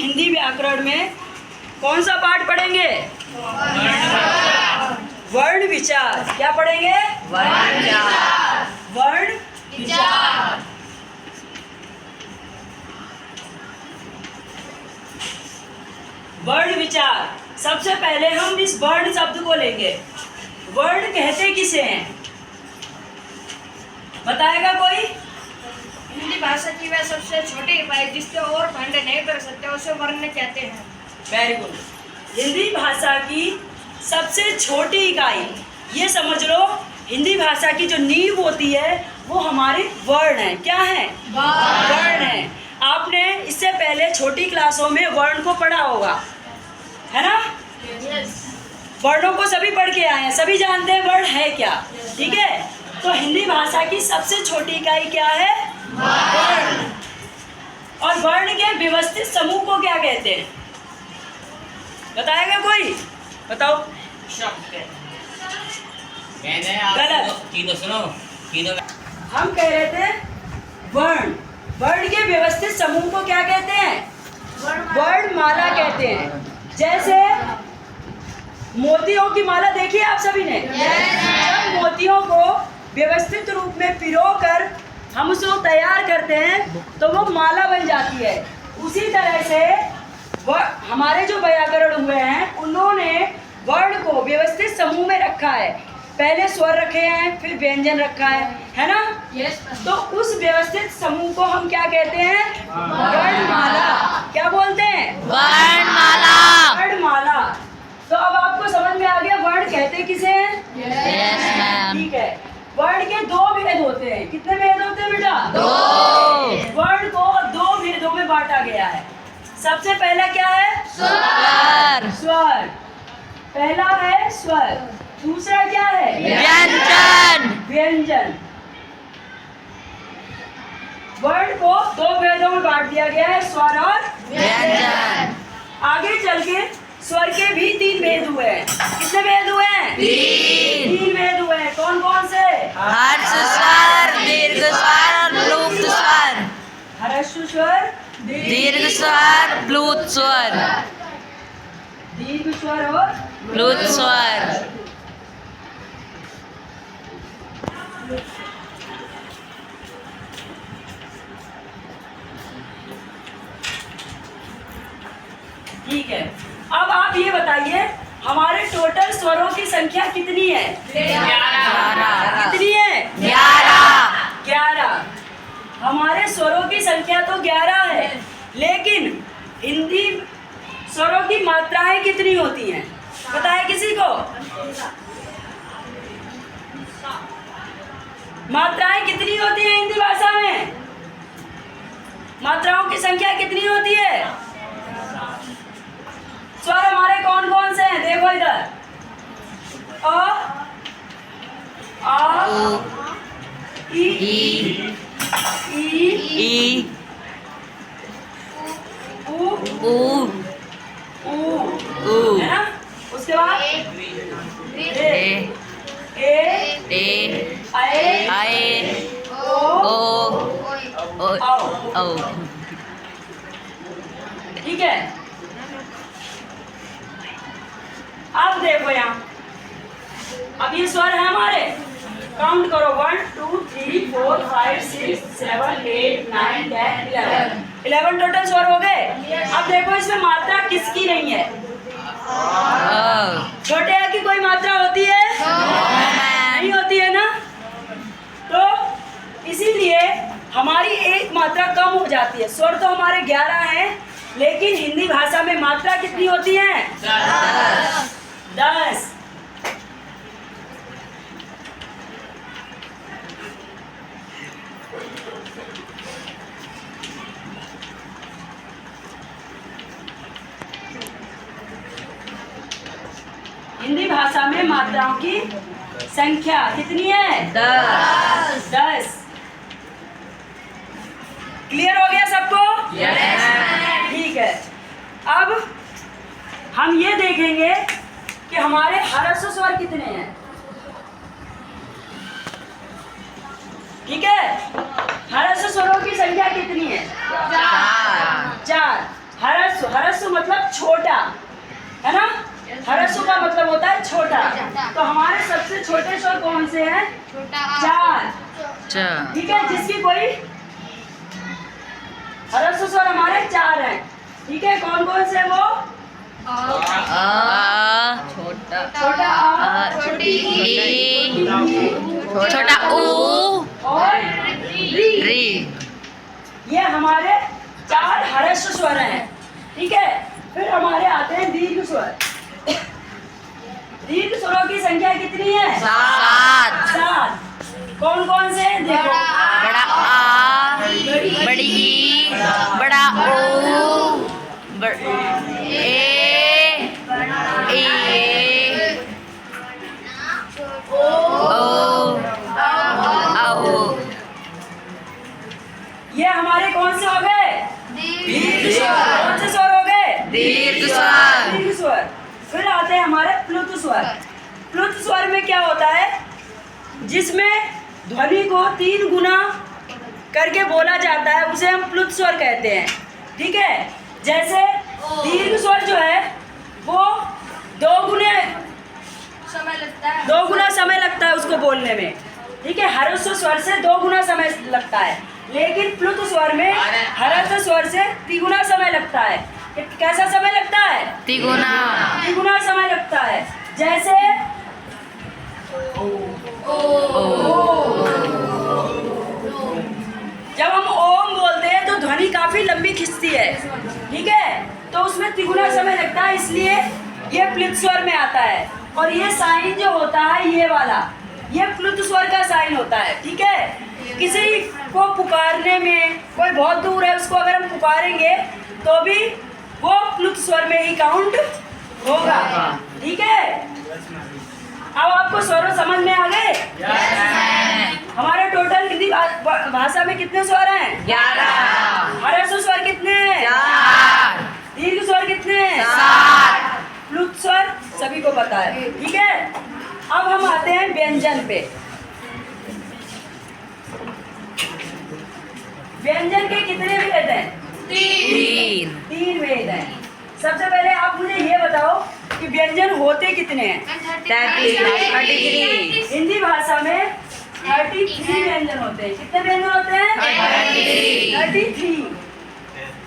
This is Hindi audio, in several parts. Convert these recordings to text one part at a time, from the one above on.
हिंदी व्याकरण में कौन सा पाठ पढ़ेंगे? वर्ण विचार। क्या पढ़ेंगे? वर्ण विचार। वर्ण विचार। सबसे पहले हम इस वर्ण शब्द को लेंगे। वर्ण कहते किसे हैं? बताएगा कोई? हिंदी भाषा की वह सबसे छोटी इकाई जिसके और खंड नहीं कर सकते उसे वर्ण कहते हैं। Very good. हिंदी भाषा की सबसे छोटी इकाई, ये समझ लो, हिंदी भाषा की जो नींव होती है वो हमारे वर्ण है। क्या है? वर्ण है। आपने इससे पहले छोटी क्लासों में वर्ण को पढ़ा होगा, है ना? वर्णों को सभी पढ़ के आए हैं, सभी जानते हैं वर्ण है क्या। ठीक है, तो हिंदी भाषा की सबसे छोटी इकाई क्या है? वर्ण। और वर्ण के व्यवस्थित समूह को क्या कहते हैं? बताएगा कोई? बताओ। गलत। सुनो। हम कह रहे थे वर्ण। वर्ण के व्यवस्थित समूह को क्या कहते हैं? वर्णमाला कहते हैं। जैसे मोतियों की माला देखी है आप सभी ने? जब मोतियों को व्यवस्थित रूप में पिरोकर हम उसको तैयार करते हैं तो वो माला बन जाती है। उसी तरह से हमारे जो व्याकरण हुए हैं उन्होंने वर्ण को व्यवस्थित समूह में रखा है। पहले स्वर रखे हैं, फिर व्यंजन रखा है ना? तो उस व्यवस्थित समूह को हम क्या कहते हैं? वर्णमाला। क्या बोलते हैं? वर्णमाला। वर्णमाला। तो अब आपको समझ में आ गया वर्ण कहते किसे हैं? Yes ma'am. ठीक है। वर्ण के दो भेद होते हैं। कितने भेद होते हैं बेटा? दो। वर्ण को दो भेदों में बांटा गया है। सबसे पहला क्या है? स्वर। स्वर। पहला है स्वर। दूसरा क्या है? व्यंजन। व्यंजन। वर्ण को दो भेदों में बांट दिया गया है, स्वर और व्यंजन। आगे चल के स्वर के भी 3 भेद हुए हैं। कितने भेद हुए हैं? 3 भेद हुए हैं। कौन कौन से? हर्ष स्वर, दीर्घ स्वर और प्लुत स्वर। ह्रस्व स्वर, दीर्घ स्वर, प्लुत स्वर। दीर्घ स्वर और प्लुत स्वर। ठीक है। अब आप ये बताइए हमारे टोटल स्वरों की संख्या कितनी है? 11। कितनी है? 11। हमारे स्वरों की संख्या तो 11 है, लेकिन हिंदी स्वरों की मात्राएं कितनी होती हैं? पता है किसी को? मात्राएं कितनी होती हैं हिंदी भाषा में? मात्राओं की संख्या कितनी होती है? स्वर हमारे कौन कौन से हैं? देखो इधर। अ, आ, ई, ई, उ, ऊ, ऊ, है ना? उसके बाद ए, ए, आए, ओ, ओ। ठीक है। अब देखो यहाँ, अब ये स्वर है हमारे, काउंट करो 1 2 3 4 5 6 7 8 9 10 11 टोटल स्वर हो गए। अब देखो इसमें मात्रा किसकी नहीं है? छोटे आ की कोई मात्रा होती है? नहीं होती है ना? तो इसीलिए हमारी एक मात्रा कम हो जाती है। स्वर तो हमारे 11 हैं, लेकिन हिंदी भाषा में मात्रा कितनी होती है? 10। हिंदी भाषा में मात्राओं की संख्या कितनी है? 10। क्लियर हो गया सबको? ठीक है। अब हम ये देखेंगे कि हमारे ह्रस्व स्वर कितने हैं। ठीक है, ह्रस्व स्वरों की संख्या कितनी है? 4। ह्रस्व हरस्व, हरस्व मतलब छोटा, है ना। हरस्व का मतलब होता है छोटा। तो हमारे सबसे छोटे स्वर कौन से हैं? चार। ठीक है, जिसकी कोई हरस्व स्वर हमारे चार हैं। ठीक है, कौन कौन से वो? छोटा आ, छोटी ई, छोटा ऊ और री। ये हमारे चार हरस्व स्वर हैं। ठीक है, फिर हमारे आते हैं दीर्घ स्वर। दीर्घ स्वरों की संख्या कितनी है? 7। कौन कौन से हैं? देखो, बड़ा आ, बड़ी ई, बड़ा ओ, ए, ओ, औ। ये हमारे कौन से हो गए? दीर्घ स्वर। कौन से स्वर हो गए? दीर्घ स्वर। दीर्घ स्वर। फिर आते हैं हमारे प्लुत स्वर। प्लुत स्वर में क्या होता है? जिसमें ध्वनि को 3 गुना करके बोला जाता है, उसे हम प्लुत स्वर कहते हैं। ठीक है, जैसे दीर्घ स्वर जो है वो 2 गुना समय लगता है उसको बोलने में। ठीक है, हरस्व स्वर से 2 गुना समय लगता है, लेकिन प्लुत स्वर में हरस्व स्वर से 3 गुना समय लगता है। कैसा समय लगता है? 3 गुना। 3 गुना समय लगता है। जैसे जब हम ओम बोलते हैं तो ध्वनि काफी लंबी खिंचती है। ठीक है, तो उसमें 3 गुना समय लगता है, इसलिए ये प्लुत स्वर में आता है। और ये साइन जो होता है ये वाला, ये प्लुत स्वर का साइन होता है। ठीक है, किसी को पुकारने में, कोई बहुत दूर है उसको अगर हम पुकारेंगे तो भी वो प्लुत स्वर में ही काउंट होगा। ठीक है, अब आपको स्वर समझ में आ गए? हमारे टोटल हिंदी भाषा में कितने स्वर हैं? 11। हरस्व स्वर कितने हैं? 4। दीर्घ स्वर कितने हैं? 7। प्लुत स्वर सभी को पता है। ठीक है, अब हम आते हैं व्यंजन पे। व्यंजन के कितने भेद हैं? 3 भेद हैं। सबसे पहले आप मुझे ये बताओ कि व्यंजन होते कितने हैं? 33। हिंदी भाषा में 33 व्यंजन होते हैं। कितने व्यंजन होते हैं? 33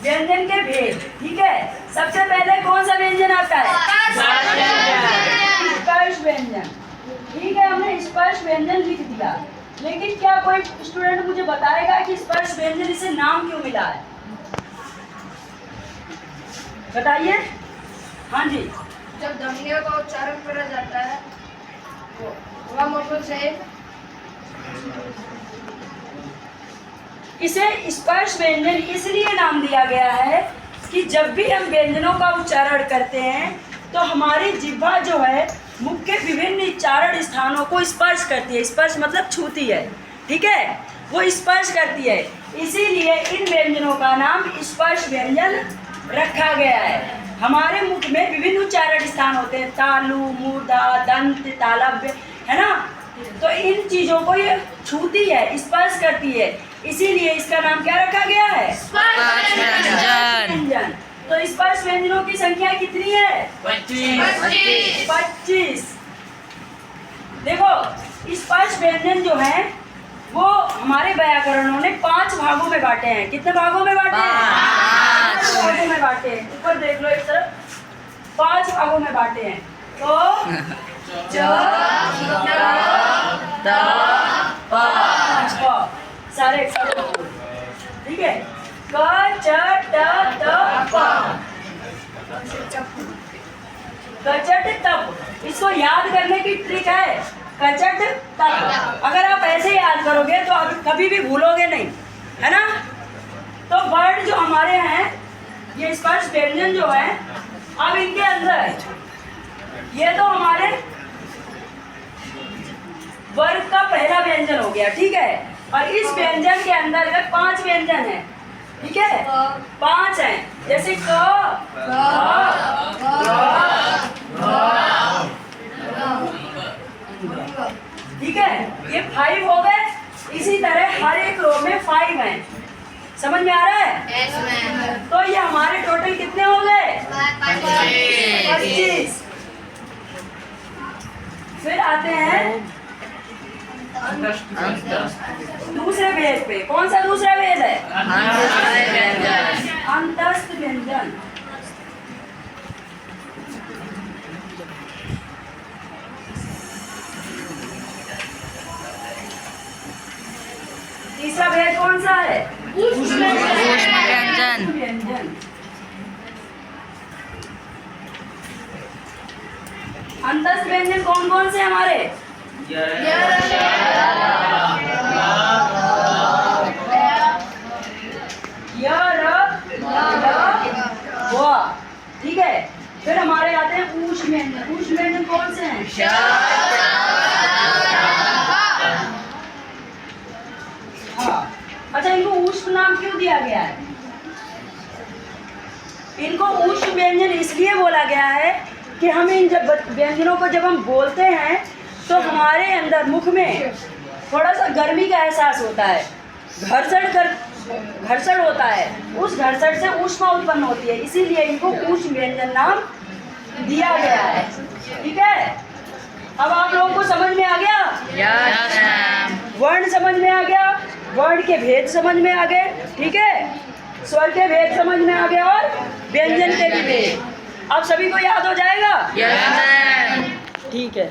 व्यंजन के भेद। ठीक है, सबसे पहले कौन सा व्यंजन आता है? स्पर्श व्यंजन। ठीक है, हमने स्पर्श व्यंजन लिख दिया, लेकिन क्या कोई स्टूडेंट मुझे बताएगा कि स्पर्श व्यंजन इसे नाम क्यों मिला है? बताइए। हाँ जी। जब ध्वनियों का उच्चारण करा जाता है वह मुखों से इसे स्पर्श व्यंजन इसलिए नाम दिया गया है कि जब भी हम व्यंजनों का उच्चारण करते हैं तो हमारी जिह्वा जो है मुख के विभिन्न उच्चारण स्थानों को स्पर्श करती है। स्पर्श मतलब छूती है। ठीक है, वो स्पर्श करती है, इसीलिए इन व्यंजनों का नाम स्पर्श व्यंजन रखा गया है। हमारे मुख में विभिन्न उच्चारण स्थान होते हैं, तालु, मूर्धा, दंत, तालव्य, है ना। तो इन चीजों को ये छूती है, स्पर्श करती है, इसीलिए इसका नाम क्या रखा गया है? स्पर्श व्यंजन। तो स्पर्श व्यंजनों की संख्या कितनी है? 25। देखो, स्पर्श व्यंजन जो है वो हमारे व्याकरणों ने 5 भागों में बांटे हैं। कितने भागों में बांटे हैं? 5 भागों में बांटे हैं। ऊपर देख लो एक तरफ, 5 भागों में बांटे हैं। तो सारे एक साथ बोलो। ठीक है, क च ट त प। कचट तप, इसको याद करने की ट्रिक है। कचट तप, अगर आप ऐसे याद करोगे तो आप कभी भी भूलोगे नहीं, है ना। तो वर्ड जो हमारे हैं, ये स्पर्श व्यंजन जो है, अब इनके अंदर ये तो हमारे वर्ग का पहला व्यंजन हो गया। ठीक है, और इस व्यंजन के अंतर्गत 5 व्यंजन हैं। ठीक है, 5 हैं, जैसे क, ठीक है, ये 5 हो गए। इसी तरह हर एक रो में 5 हैं। समझ में आ रहा है? तो ये हमारे टोटल कितने हो गए? दूसरे भेद पे, कौन सा दूसरा भेद है? अंतस्थ व्यंजन। अंतस्थ व्यंजन। तीसरा भेद कौन सा है? ऊष्म व्यंजन। व्यंजन। अंतस्थ व्यंजन कौन कौन से हमारे? य, र, ल, व। ठीक है, फिर हमारे आते हैं ऊष्म व्यंजन। ऊष्म व्यंजन कौन से हैं? हाँ, अच्छा, इनको ऊष्म नाम क्यों दिया गया है? इनको ऊष्म व्यंजन इसलिए बोला गया है कि हम इन जब व्यंजनों को जब हम बोलते हैं तो हमारे अंदर मुख में थोड़ा सा गर्मी का एहसास होता है, घर्षण होता है, उस घर्षण से ऊष्मा उत्पन्न होती है, इसीलिए इनको ऊष्म व्यंजन नाम दिया गया है। ठीक है, अब आप लोगों को समझ में आ गया? Yes ma'am. वर्ण समझ में आ गया, वर्ण के भेद समझ में आ गए। ठीक है, स्वर के भेद समझ में आ गए और व्यंजन के भी भेद। अब सभी को याद हो जाएगा? Yes ma'am. ठीक है।